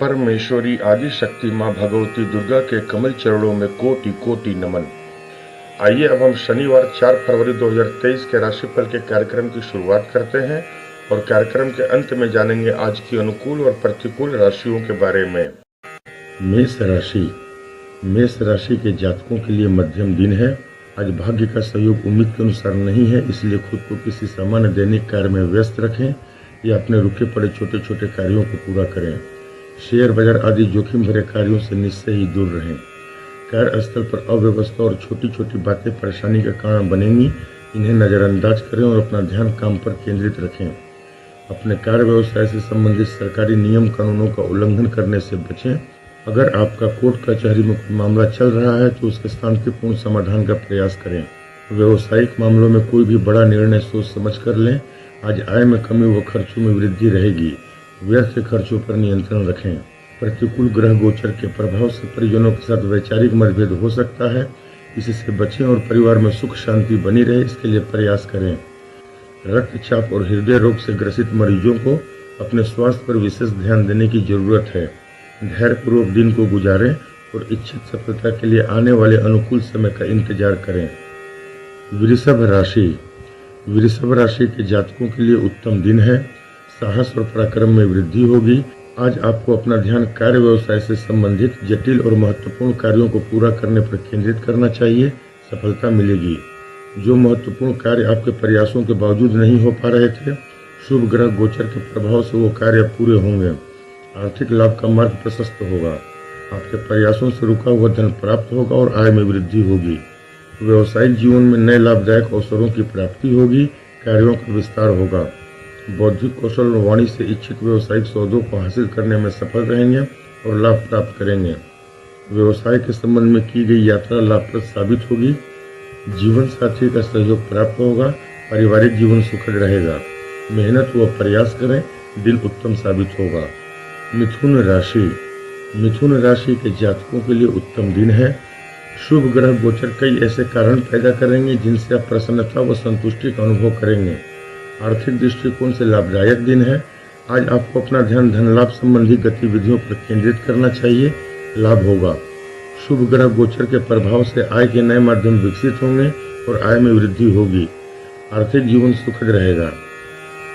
परमेश्वरी आदिशक्ति माँ भगवती दुर्गा के कमल चरणों में कोटि कोटि नमन। आइए अब हम शनिवार 4 फरवरी 2023 के राशिफल के कार्यक्रम की शुरुआत करते हैं और कार्यक्रम के अंत में जानेंगे आज की अनुकूल और प्रतिकूल राशियों के बारे में। मेष राशि के जातकों के लिए मध्यम दिन है। आज भाग्य का सहयोग उम्मीद के अनुसार नहीं है, इसलिए खुद को किसी सामान्य दैनिक कार्य में व्यस्त रखें या अपने रुके पड़े छोटे छोटे कार्यों को पूरा करें। शेयर बाजार आदि जोखिम भरे कार्यों से निश्चय ही दूर रहें। कार्यस्थल पर अव्यवस्था और छोटी छोटी बातें परेशानी का कारण बनेंगी, इन्हें नज़रअंदाज करें और अपना ध्यान काम पर केंद्रित रखें। अपने कार्य व्यवसाय से संबंधित सरकारी नियम कानूनों का उल्लंघन करने से बचें। अगर आपका कोर्ट कचहरी में कोई मामला चल रहा है तो उसके शांतिपूर्ण समाधान का प्रयास करें। व्यवसायिक मामलों में कोई भी बड़ा निर्णय सोच समझ कर लें। आज आय में कमी व खर्चों में वृद्धि रहेगी। व्यर्थ खर्चों पर नियंत्रण रखें। प्रतिकूल ग्रह गोचर के प्रभाव से परिजनों के साथ वैचारिक मतभेद हो सकता है, इससे बचें और परिवार में सुख शांति बनी रहे इसके लिए प्रयास करें। रक्तचाप और हृदय रोग से ग्रसित मरीजों को अपने स्वास्थ्य पर विशेष ध्यान देने की जरूरत है। धैर्यपूर्वक दिन को गुजारें और इच्छित सफलता के लिए आने वाले अनुकूल समय का इंतजार करें। वृषभ राशि के जातकों के लिए उत्तम दिन है। साहस और पराक्रम में वृद्धि होगी। आज आपको अपना ध्यान कार्य व्यवसाय से संबंधित जटिल और महत्वपूर्ण कार्यों को पूरा करने पर केंद्रित करना चाहिए। सफलता मिलेगी। जो महत्वपूर्ण कार्य आपके प्रयासों के बावजूद नहीं हो पा रहे थे, शुभ ग्रह गोचर के प्रभाव से वो कार्य पूरे होंगे। आर्थिक लाभ का मार्ग प्रशस्त होगा। आपके प्रयासों से रुका हुआ धन प्राप्त होगा और आय में वृद्धि होगी। व्यवसायिक जीवन में नए लाभदायक अवसरों की प्राप्ति होगी। कार्यों का विस्तार होगा। बौद्धिक कौशल और वाणी से इच्छित व्यवसायिक सौदों को हासिल करने में सफल रहेंगे और लाभ प्राप्त करेंगे। व्यवसाय के संबंध में की गई यात्रा लाभप्रद साबित होगी। जीवन साथी का सहयोग प्राप्त होगा। पारिवारिक जीवन सुखद रहेगा। मेहनत व प्रयास करें, दिन उत्तम साबित होगा। मिथुन राशि के जातकों के लिए उत्तम दिन है। शुभ ग्रह गोचर कई ऐसे कारण पैदा करेंगे जिनसे आप प्रसन्नता व संतुष्टि का अनुभव करेंगे। आर्थिक दृष्टिकोण से लाभदायक दिन है। आज आपको अपना ध्यान धन लाभ संबंधी गतिविधियों पर केंद्रित करना चाहिए। लाभ होगा। शुभ ग्रह गोचर के प्रभाव से आय के नए माध्यम विकसित होंगे और आय में वृद्धि होगी। आर्थिक जीवन सुखद रहेगा।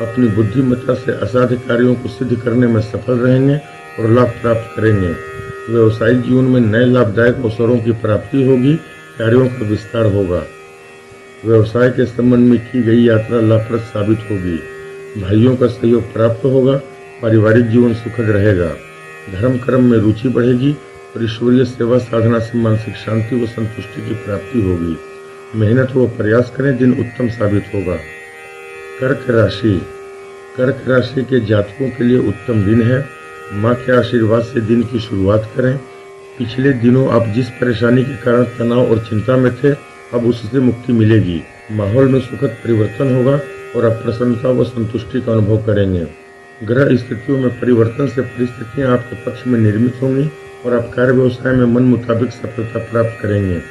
अपनी बुद्धिमत्ता से असाध्य कार्यों को सिद्ध करने में सफल रहेंगे और लाभ प्राप्त करेंगे। व्यवसायिक जीवन में नए लाभदायक अवसरों की प्राप्ति होगी। कार्यों का विस्तार होगा। व्यवसाय के संबंध में की गई यात्रा लाभप्रद साबित होगी। भाइयों का सहयोग प्राप्त होगा। पारिवारिक जीवन सुखद रहेगा। धर्म कर्म में रुचि बढ़ेगी और ईश्वरीय सेवा साधना से मानसिक शांति व संतुष्टि की प्राप्ति होगी। मेहनत व प्रयास करें, दिन उत्तम साबित होगा। कर्क राशि के जातकों के लिए उत्तम दिन है। माँ के आशीर्वाद से दिन की शुरुआत करें। पिछले दिनों आप जिस परेशानी के कारण तनाव और चिंता में थे, अब उससे मुक्ति मिलेगी। माहौल में सुखद परिवर्तन होगा और आप प्रसन्नता व संतुष्टि का अनुभव करेंगे। ग्रह स्थितियों में परिवर्तन से परिस्थितियां आपके पक्ष में निर्मित होंगी और आप कार्य व्यवसाय में मन मुताबिक सफलता प्राप्त करेंगे।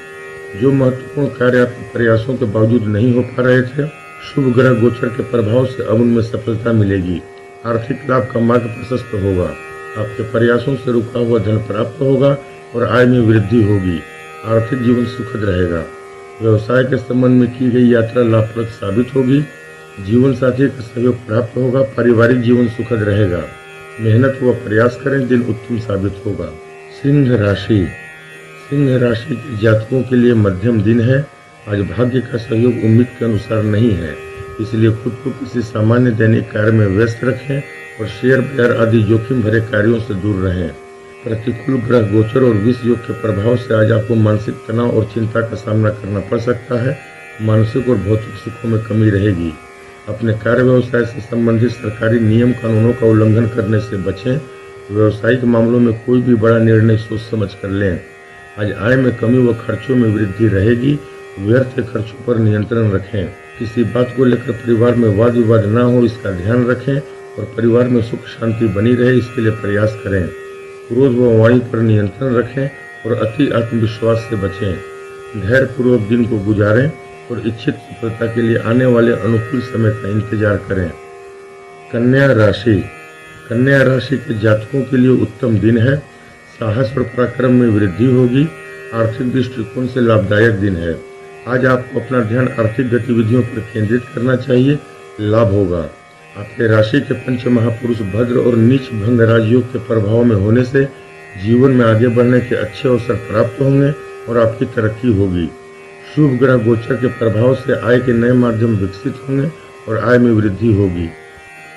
जो महत्वपूर्ण कार्य आपके प्रयासों के बावजूद नहीं हो पा रहे थे, शुभ ग्रह गोचर के प्रभाव से अब उनमें सफलता मिलेगी। आर्थिक लाभ का मार्ग प्रशस्त होगा। आपके प्रयासों से रुका हुआ धन प्राप्त होगा और आय में वृद्धि होगी। आर्थिक जीवन सुखद रहेगा। व्यवसाय के संबंध में की गई यात्रा लाभप्रद साबित होगी। जीवन साथी का सहयोग प्राप्त होगा। पारिवारिक जीवन सुखद रहेगा। मेहनत व प्रयास करें, दिन उत्तम साबित होगा। सिंह राशि के जातकों के लिए मध्यम दिन है। आज भाग्य का सहयोग उम्मीद के अनुसार नहीं है, इसलिए खुद को किसी सामान्य दैनिक कार्य में व्यस्त रखें और शेयर बाजार आदि जोखिम भरे कार्यों से दूर रहें। प्रतिकूल ग्रह गोचर और विष योग के प्रभाव से आज आपको मानसिक तनाव और चिंता का सामना करना पड़ सकता है। मानसिक और भौतिक सुखों में कमी रहेगी। अपने कार्य व्यवसाय से संबंधित सरकारी नियम कानूनों का उल्लंघन करने से बचें। व्यवसायिक मामलों में कोई भी बड़ा निर्णय सोच समझ कर लें। आज आय में कमी व खर्चों में वृद्धि रहेगी। व्यर्थ खर्चों पर नियंत्रण रखें। किसी बात को लेकर परिवार में वाद विवाद न हो, इसका ध्यान रखें और परिवार में सुख शांति बनी रहे इसके लिए प्रयास करें। क्रोध व वाणी पर नियंत्रण रखें और अति आत्मविश्वास से बचें। धैर्यपूर्वक दिन को गुजारें और इच्छित सफलता के लिए आने वाले अनुकूल समय का इंतजार करें। कन्या राशि के जातकों के लिए उत्तम दिन है। साहस और पराक्रम में वृद्धि होगी। आर्थिक दृष्टिकोण से लाभदायक दिन है। आज आपको अपना ध्यान आर्थिक गतिविधियों पर केंद्रित करना चाहिए, लाभ होगा। आपके राशि के पंच महापुरुष भद्र और नीच भंग राजयोग के प्रभाव में होने से जीवन में आगे बढ़ने के अच्छे अवसर प्राप्त होंगे और आपकी तरक्की होगी। शुभ ग्रह गोचर के प्रभाव से आय के नए माध्यम विकसित होंगे और आय में वृद्धि होगी।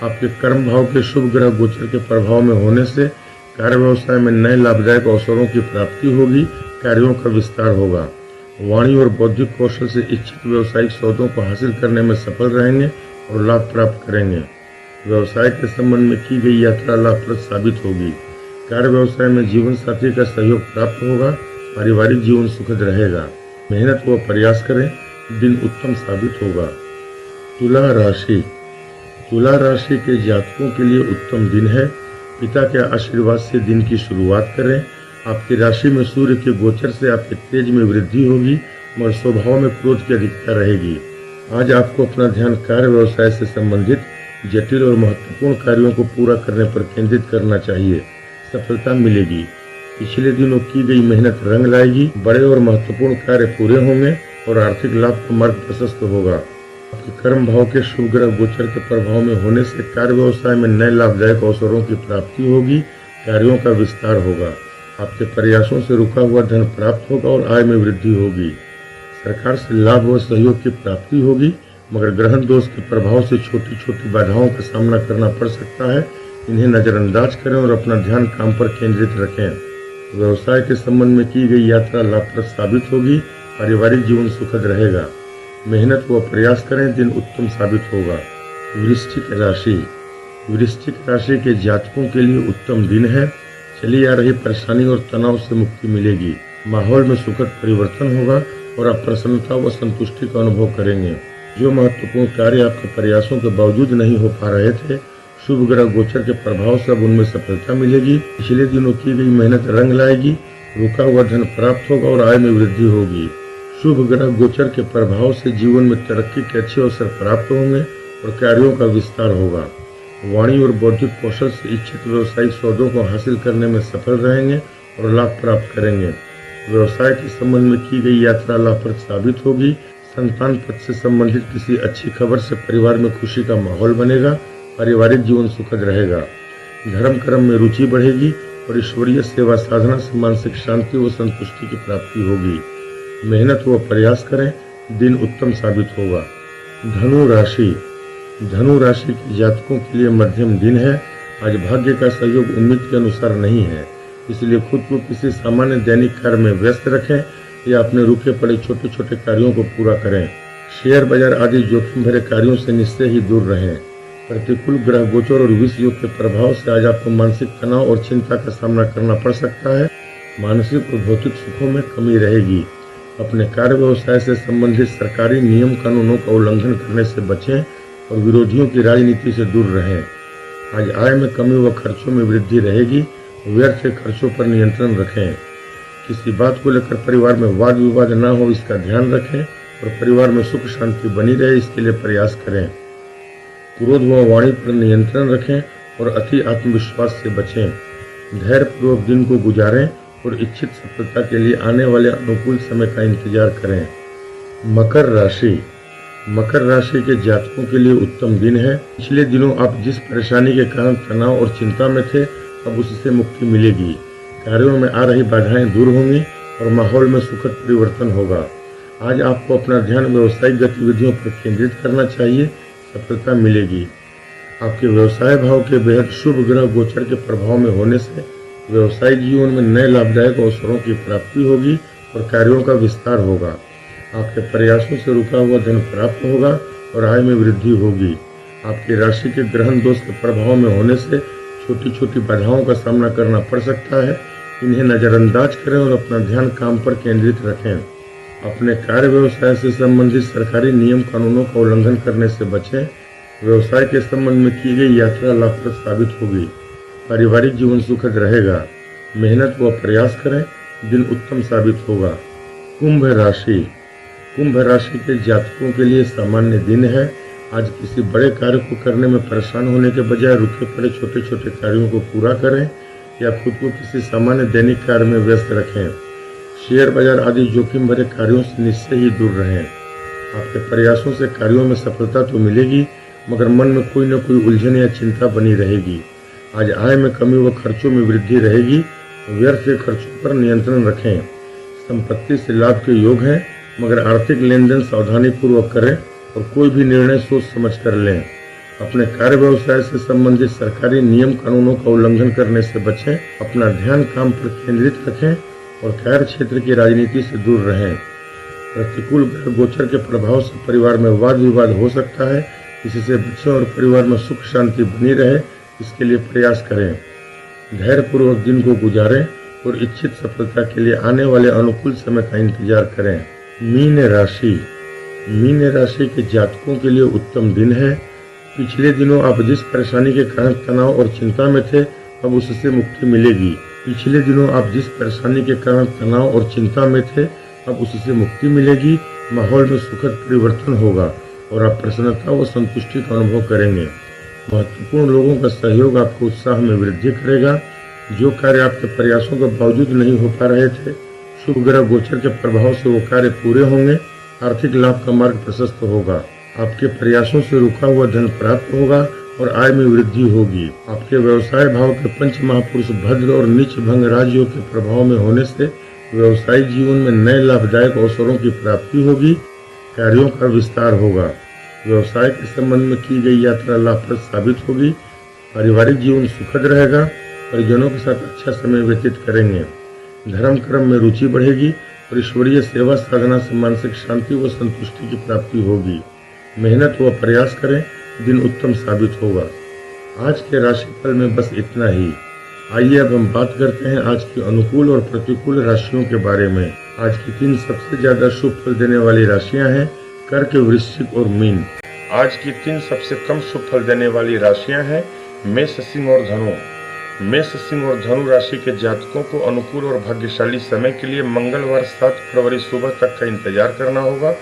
आपके कर्म भाव के शुभ ग्रह गोचर के प्रभाव में होने से कार्य व्यवसाय में नए लाभदायक अवसरों की प्राप्ति होगी। कार्यों का विस्तार होगा। वाणी और बौद्धिक कौशल से इच्छित व्यवसायिक सौदों को हासिल करने में सफल रहेंगे और लाभ प्राप्त करेंगे। व्यवसाय के संबंध में की गई यात्रा लाभप्रद साबित होगी। कार्य व्यवसाय में जीवन साथी का सहयोग प्राप्त होगा। पारिवारिक जीवन सुखद रहेगा। मेहनत व प्रयास करें, दिन उत्तम साबित होगा। तुला राशि। तुला राशि के जातकों के लिए उत्तम दिन है। पिता के आशीर्वाद से दिन की शुरुआत करें। आपकी राशि में सूर्य के गोचर से आपके तेज में वृद्धि होगी मगर स्वभाव में क्रोध की अधिकता रहेगी। आज आपको अपना ध्यान कार्य व्यवसाय से संबंधित जटिल और महत्वपूर्ण कार्यों को पूरा करने पर केंद्रित करना चाहिए। सफलता मिलेगी। पिछले दिनों की गई मेहनत रंग लाएगी। बड़े और महत्वपूर्ण कार्य पूरे होंगे और आर्थिक लाभ का मार्ग प्रशस्त होगा। आपके कर्म भाव के शुभ ग्रह गोचर के प्रभाव में होने से कार्य व्यवसाय में नए लाभदायक अवसरों की प्राप्ति होगी। कार्यों का विस्तार होगा। आपके प्रयासों से रुका हुआ धन प्राप्त होगा और आय में वृद्धि होगी। सरकार से लाभ व सहयोग की प्राप्ति होगी मगर ग्रहण दोष के प्रभाव से छोटी छोटी बाधाओं का सामना करना पड़ सकता है। इन्हें नजरअंदाज करें और अपना ध्यान काम पर केंद्रित रखें। व्यवसाय के संबंध में की गई यात्रा लाभप्रद साबित होगी। पारिवारिक जीवन सुखद रहेगा। मेहनत व प्रयास करें, दिन उत्तम साबित होगा। वृश्चिक राशि। वृश्चिक राशि के जातकों के लिए उत्तम दिन है। चली आ रही परेशानी और तनाव से मुक्ति मिलेगी। माहौल में सुखद परिवर्तन होगा और आप प्रसन्नता व संतुष्टि का अनुभव करेंगे। जो महत्वपूर्ण कार्य आपके प्रयासों के बावजूद नहीं हो पा रहे थे, शुभ ग्रह गोचर के प्रभाव से अब उनमें सफलता मिलेगी। पिछले दिनों की गई मेहनत रंग लाएगी। रुका हुआ धन प्राप्त होगा और आय में वृद्धि होगी। शुभ ग्रह गोचर के प्रभाव से जीवन में तरक्की के अच्छे अवसर प्राप्त होंगे और कार्यों का विस्तार होगा। वाणी और बौद्धिक कौशल से इच्छित व्यवसायिक सौदों को हासिल करने में सफल रहेंगे और लाभ प्राप्त करेंगे। व्यवसाय के संबंध में की गई यात्रा लाभप्रद साबित होगी। संतान पद से संबंधित किसी अच्छी खबर से परिवार में खुशी का माहौल बनेगा। पारिवारिक जीवन सुखद रहेगा। धर्म कर्म में रुचि बढ़ेगी और ईश्वरीय सेवा साधना से मानसिक शांति व संतुष्टि की प्राप्ति होगी। मेहनत व प्रयास करें, दिन उत्तम साबित होगा। धनु राशि। धनु राशि के जातकों के लिए मध्यम दिन है। आज भाग्य का सहयोग उम्मीद के अनुसार नहीं है, इसलिए खुद को किसी सामान्य दैनिक कार्य में व्यस्त रखें या अपने रुके पड़े छोटे छोटे कार्यों को पूरा करें। शेयर बाजार आदि जोखिम भरे कार्यों से निश्चय ही दूर रहें। प्रतिकूल ग्रह गोचर और विष योग के प्रभाव से आज आपको मानसिक तनाव और चिंता का सामना करना पड़ सकता है। मानसिक और भौतिक सुखों में कमी रहेगी। अपने कार्य व्यवसाय से संबंधित सरकारी नियम कानूनों का उल्लंघन करने से बचें और विरोधियों की राजनीति से दूर रहें। आज आय में कमी व खर्चों में वृद्धि रहेगी। व्यर्थ के खर्चों पर नियंत्रण रखें। किसी बात को लेकर परिवार में वाद विवाद न हो, इसका ध्यान रखें और परिवार में सुख शांति बनी रहे, इसके लिए प्रयास करें। क्रोध व वाणी पर नियंत्रण रखें और अति आत्मविश्वास से बचें। धैर्यपूर्वक दिन को गुजारें और इच्छित सफलता के लिए आने वाले अनुकूल समय का इंतजार करें। मकर राशि। मकर राशि के जातकों के लिए उत्तम दिन है। पिछले दिनों आप जिस परेशानी के कारण तनाव और चिंता में थे, अब उससे मुक्ति मिलेगी। कार्यों में आ रही बाधाएं दूर होंगी और माहौल में सुखद परिवर्तन होगा। आज आपको अपना ध्यान व्यावसायिक गतिविधियों पर केंद्रित करना चाहिए। सफलता मिलेगी। आपके व्यवसाय भाव के बेहद शुभ ग्रह गोचर के प्रभाव में होने से व्यवसायिक जीवन में नए लाभदायक अवसरों की प्राप्ति होगी और कार्यों का विस्तार होगा। आपके प्रयासों से रुका हुआ धन प्राप्त होगा और आय में वृद्धि होगी। आपकी राशि के ग्रहण दोष के प्रभाव में होने से छोटी छोटी बाधाओं का सामना करना पड़ सकता है। इन्हें नजरअंदाज करें और अपना ध्यान काम पर केंद्रित रखें। अपने कार्य व्यवसाय से संबंधित सरकारी नियम कानूनों का उल्लंघन करने से बचें। व्यवसाय के संबंध में की गई यात्रा लाभप्रद साबित होगी। पारिवारिक जीवन सुखद रहेगा। मेहनत व प्रयास करें, दिन उत्तम साबित होगा। कुंभ राशि। कुंभ राशि के जातकों के लिए सामान्य दिन है। आज किसी बड़े कार्य को करने में परेशान होने के बजाय रुके पड़े छोटे छोटे कार्यों को पूरा करें या खुद को किसी सामान्य दैनिक कार्य में व्यस्त रखें। शेयर बाजार आदि जोखिम भरे कार्यों से निश्चय ही दूर रहें। आपके प्रयासों से कार्यों में सफलता तो मिलेगी, मगर मन में कोई न कोई उलझन या चिंता बनी रहेगी। आज आय में कमी व खर्चों में वृद्धि रहेगी। व्यर्थ के खर्चों पर नियंत्रण रखें। संपत्ति से लाभ के योग हैं, मगर आर्थिक लेन देन सावधानी पूर्वक करें और कोई भी निर्णय सोच समझ कर लें। अपने कार्य व्यवसाय से संबंधित सरकारी नियम कानूनों का उल्लंघन करने से बचें। अपना ध्यान काम पर केंद्रित रखें और कार्य क्षेत्र की राजनीति से दूर रहें। प्रतिकूल ग्रह गोचर के प्रभाव से परिवार में वाद विवाद हो सकता है, इससे बच्चों और परिवार में सुख शांति बनी रहे, इसके लिए प्रयास करें। धैर्य पूर्वक दिन को गुजारें और इच्छित सफलता के लिए आने वाले अनुकूल समय का इंतजार करें। मीन राशि के जातकों के लिए उत्तम दिन है। पिछले दिनों आप जिस परेशानी के कारण तनाव और चिंता में थे, अब उससे मुक्ति मिलेगी। अब उससे मुक्ति मिलेगी। माहौल में सुखद परिवर्तन होगा और आप प्रसन्नता व संतुष्टि का अनुभव करेंगे। महत्वपूर्ण लोगों का सहयोग आपको उत्साह में वृद्धि करेगा। जो कार्य आपके प्रयासों के बावजूद नहीं हो पा रहे थे, शुभ ग्रह गोचर के प्रभाव से वो कार्य पूरे होंगे। आर्थिक लाभ का मार्ग प्रशस्त होगा। आपके प्रयासों से रुका हुआ धन प्राप्त होगा और आय में वृद्धि होगी। आपके व्यवसाय भाव के पंच महापुरुष भद्र और नीच भंग राजयोग के प्रभाव में होने से व्यवसायिक जीवन में नए लाभदायक अवसरों की प्राप्ति होगी। कार्यों का विस्तार होगा। व्यवसाय के संबंध में की गई यात्रा लाभप्रद साबित होगी। पारिवारिक जीवन सुखद रहेगा। परिजनों के साथ अच्छा समय व्यतीत करेंगे। धर्म कर्म में रुचि बढ़ेगी और ईश्वरीय सेवा साधना से मानसिक शांति व संतुष्टि की प्राप्ति होगी। मेहनत व प्रयास करें, दिन उत्तम साबित होगा। आज के राशिफल में बस इतना ही। आइए अब हम बात करते हैं आज की अनुकूल और प्रतिकूल राशियों के बारे में। आज की 3 सबसे ज्यादा शुभ फल देने वाली राशियां हैं कर्क, वृश्चिक और मीन। आज की 3 सबसे कम शुभ फल देने वाली राशियां हैं मेष, सिंह और धनु। मेष, सिंह और धनु राशि के जातकों को अनुकूल और भाग्यशाली समय के लिए मंगलवार 7 फरवरी सुबह तक का इंतजार करना होगा।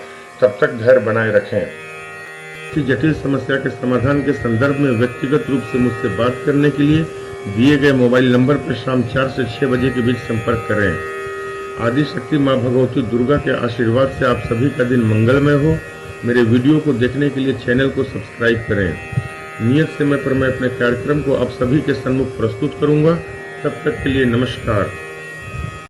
तब तक धैर्य बनाए रखें। किसी जटिल समस्या के समाधान के संदर्भ में व्यक्तिगत रूप से मुझसे बात करने के लिए दिए गए मोबाइल नंबर पर शाम 4 से 6 बजे के बीच संपर्क करें। आदि शक्ति माँ भगवती दुर्गा के आशीर्वाद से आप सभी का दिन मंगलमय हो। मेरे वीडियो को देखने के लिए चैनल को सब्सक्राइब करें। नियत समय पर मैं अपने कार्यक्रम को आप सभी के सम्मुख प्रस्तुत करूंगा। तब तक के लिए नमस्कार।